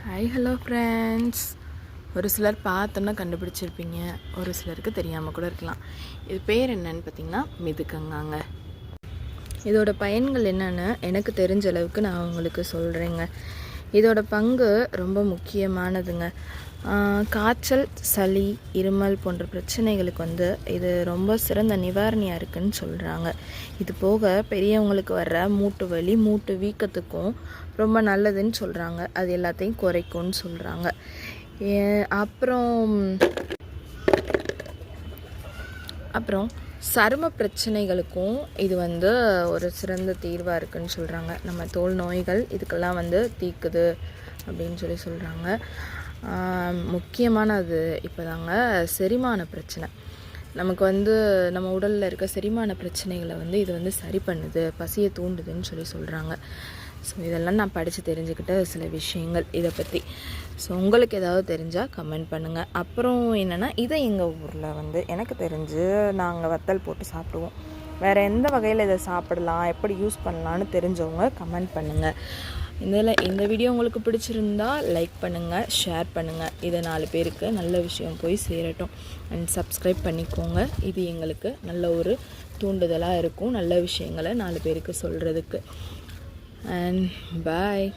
Hi hello friends. ஒரு சிலர் பார்த்தோன்னா கண்டுபிடிச்சிருப்பீங்க, ஒரு சிலருக்கு தெரியாமல் கூட இருக்கலாம். இது பேர் என்னன்னு பார்த்தீங்கன்னா மிதுக்கங்காங்க. இதோட பயன்கள் என்னென்னு எனக்கு தெரிஞ்ச அளவுக்கு நான் உங்களுக்கு சொல்கிறேங்க. இதோட பங்கு ரொம்ப முக்கியமானதுங்க. காய்ச்சல், சளி, இருமல் போன்ற பிரச்சனைகளுக்கு இது ரொம்ப சிறந்த நிவாரணியாக இருக்குதுன்னு சொல்கிறாங்க. இது போக பெரியவங்களுக்கு வர்ற மூட்டு வலி, மூட்டு வீக்கத்துக்கும் ரொம்ப நல்லதுன்னு சொல்கிறாங்க. அது எல்லாத்தையும் குறைக்கும்னு சொல்கிறாங்க. அப்புறம் சரும பிரச்சனைகளுக்கும் இது ஒரு சிறந்த தீர்வாக இருக்குதுன்னு சொல்கிறாங்க. நம்ம தோல் நோய்கள் இதுக்கெல்லாம் தீக்குது அப்படின்னு சொல்கிறாங்க. முக்கியமானது இப்போ தாங்க செரிமான பிரச்சனை. நமக்கு நம்ம உடலில் இருக்க செரிமான பிரச்சனைகளை இது சரி பண்ணுது, பசியை தூண்டுதுன்னு சொல்கிறாங்க. ஸோ இதெல்லாம் நான் படித்து தெரிஞ்சுக்கிட்ட சில விஷயங்கள் இதை பற்றி. ஸோ உங்களுக்கு ஏதாவது தெரிஞ்சால் கமெண்ட் பண்ணுங்கள். அப்புறம் என்னென்னா, இதை எங்கள் ஊரில் எனக்கு தெரிஞ்சு நாங்கள் வத்தல் போட்டு சாப்பிடுவோம். வேறு எந்த வகையில் இதை சாப்பிடலாம், எப்படி யூஸ் பண்ணலான்னு தெரிஞ்சவங்க கமெண்ட் பண்ணுங்கள். இந்த வீடியோ உங்களுக்கு பிடிச்சிருந்தா லைக் பண்ணுங்கள், ஷேர் பண்ணுங்கள். இதை 4 பேருக்கு நல்ல விஷயம் போய் சேரட்டும். அண்ட் சப்ஸ்கிரைப் பண்ணிக்கோங்க. இது எங்களுக்கு நல்ல ஒரு தூண்டுதலாக இருக்கும், நல்ல விஷயங்களை 4 பேருக்கு சொல்கிறதுக்கு. அண்ட் பாய்.